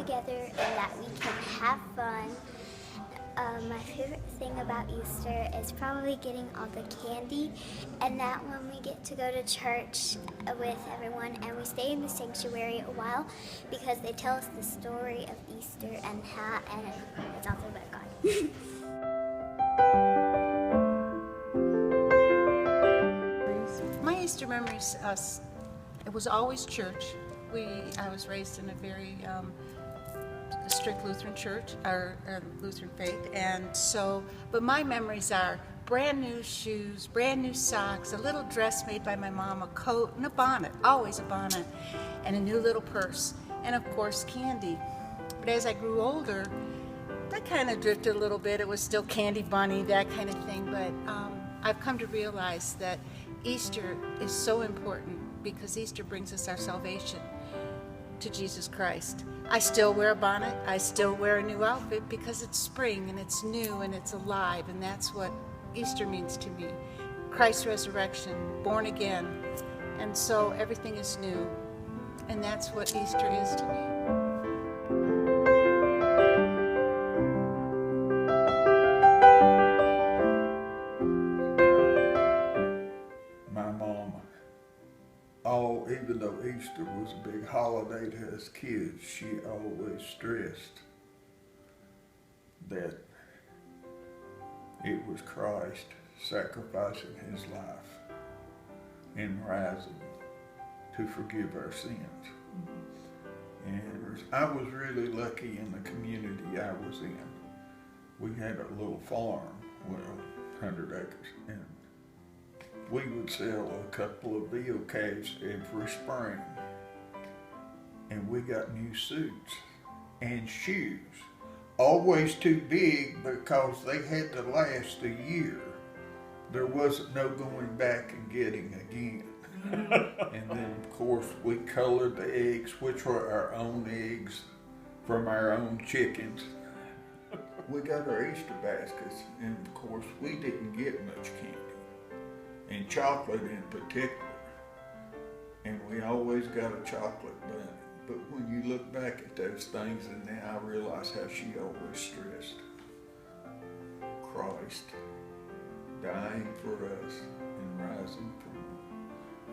together and that we can have fun. My favorite thing about Easter is probably getting all the candy, and that when we get to go to church with everyone and we stay in the sanctuary a while because they tell us the story of Easter and it's also about God. My Easter memories, it was always church. I was raised in a very strict Lutheran church, or Lutheran faith, and so, but my memories are brand new shoes, brand new socks, a little dress made by my mom, a coat and a bonnet, always a bonnet, and a new little purse, and of course candy. But as I grew older, that kind of drifted a little bit. It was still Candy Bunny, that kind of thing, but I've come to realize that Easter is so important because Easter brings us our salvation to Jesus Christ. I still wear a bonnet, I still wear a new outfit because it's spring and it's new and it's alive, and that's what Easter means to me. Christ's resurrection, born again, and so everything is new, and that's what Easter is to me. Even though Easter was a big holiday to us kids, she always stressed that it was Christ sacrificing his life and rising to forgive our sins. And I was really lucky in the community I was in. We had a little farm, 100 acres, and we would sell a couple of veal calves every spring, and we got new suits and shoes, always too big because they had to last a year. There wasn't no going back and getting again. And then of course we colored the eggs, which were our own eggs from our own chickens. We got our Easter baskets, and of course we didn't get much candy, and chocolate in particular, and we always got a chocolate bunny. But when you look back at those things, and now I realize how she always stressed Christ dying for us and rising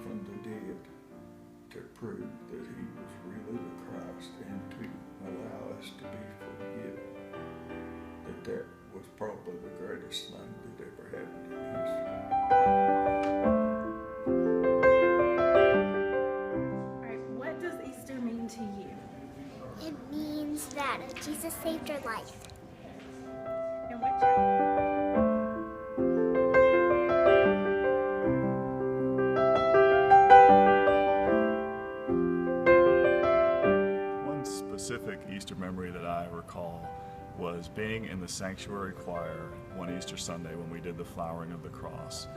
from the dead to prove that he was really the Christ and to allow us to be forgiven. That was probably the greatest thing that ever happened in history. To you? It means that Jesus saved your life. And what's your... One specific Easter memory that I recall was being in the sanctuary choir one Easter Sunday when we did the flowering of the cross.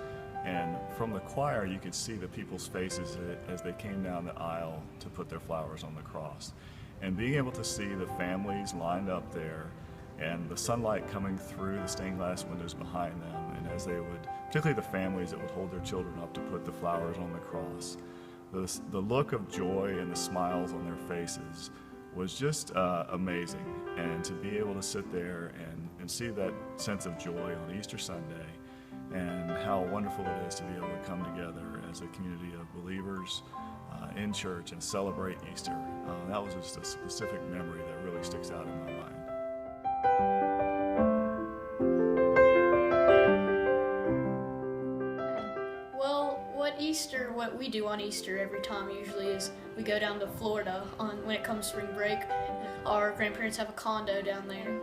And from the choir, you could see the people's faces as they came down the aisle to put their flowers on the cross. And being able to see the families lined up there and the sunlight coming through the stained glass windows behind them, and as they would, particularly the families that would hold their children up to put the flowers on the cross, the look of joy and the smiles on their faces was just amazing. And to be able to sit there and see that sense of joy on Easter Sunday, and how wonderful it is to be able to come together as a community of believers in church and celebrate Easter. That was just a specific memory that really sticks out in my mind. Well, what we do on Easter every time usually is we go down to Florida when it comes spring break. Our grandparents have a condo down there.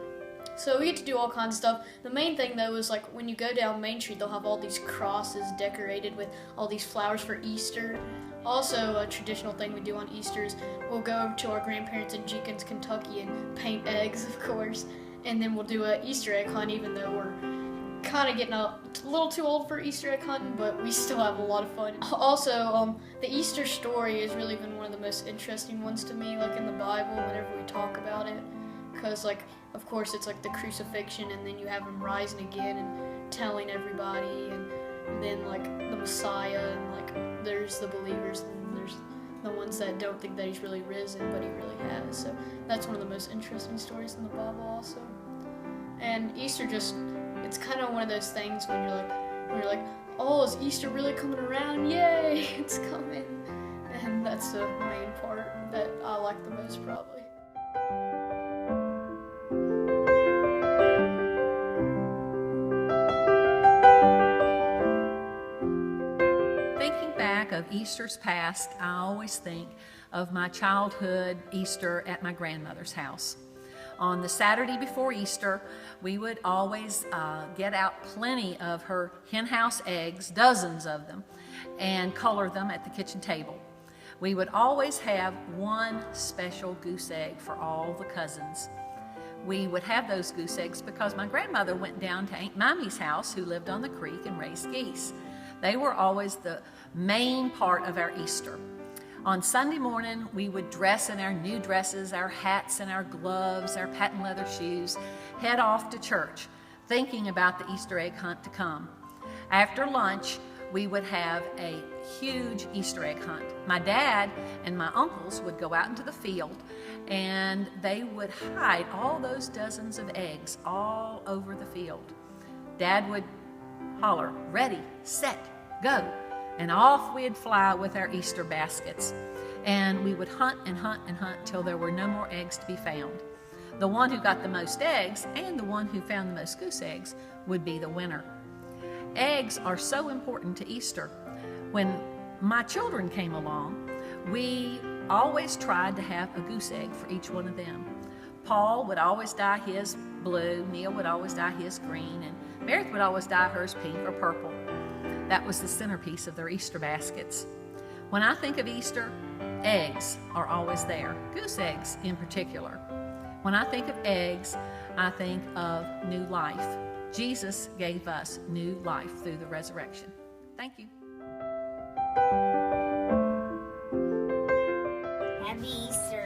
So we get to do all kinds of stuff. The main thing though is like when you go down Main Street, they'll have all these crosses decorated with all these flowers for Easter. Also, a traditional thing we do on Easter is we'll go over to our grandparents in Jenkins, Kentucky and paint eggs, of course. And then we'll do an Easter egg hunt, even though we're kind of getting a little too old for Easter egg hunting, but we still have a lot of fun. Also, the Easter story has really been one of the most interesting ones to me, like in the Bible, whenever we talk about it. Because, like, of course, it's like the crucifixion, and then you have him rising again and telling everybody, and then, like, the Messiah, and, like, there's the believers, and there's the ones that don't think that he's really risen, but he really has. So that's one of the most interesting stories in the Bible also. And Easter it's kind of one of those things when you're like, oh, is Easter really coming around? Yay, it's coming. And that's the main part that I like the most probably. Thinking back of Easter's past, I always think of my childhood Easter at my grandmother's house. On the Saturday before Easter, we would always get out plenty of her henhouse eggs, dozens of them, and color them at the kitchen table. We would always have one special goose egg for all the cousins. We would have those goose eggs because my grandmother went down to Aunt Mammy's house, who lived on the creek, and raised geese. They were always the main part of our Easter. On Sunday morning, we would dress in our new dresses, our hats and our gloves, our patent leather shoes, head off to church, thinking about the Easter egg hunt to come. After lunch, we would have a huge Easter egg hunt. My dad and my uncles would go out into the field, and they would hide all those dozens of eggs all over the field. Dad would holler, "Ready, set, go," and off we'd fly with our Easter baskets. And we would hunt and hunt and hunt till there were no more eggs to be found. The one who got the most eggs and the one who found the most goose eggs would be the winner. Eggs are so important to Easter. When my children came along, we always tried to have a goose egg for each one of them. Paul would always dye his blue, Neil would always dye his green, and Meredith would always dye hers pink or purple. That was the centerpiece of their Easter baskets. When I think of Easter, eggs are always there, goose eggs in particular. When I think of eggs, I think of new life. Jesus gave us new life through the resurrection. Thank you. Happy Easter,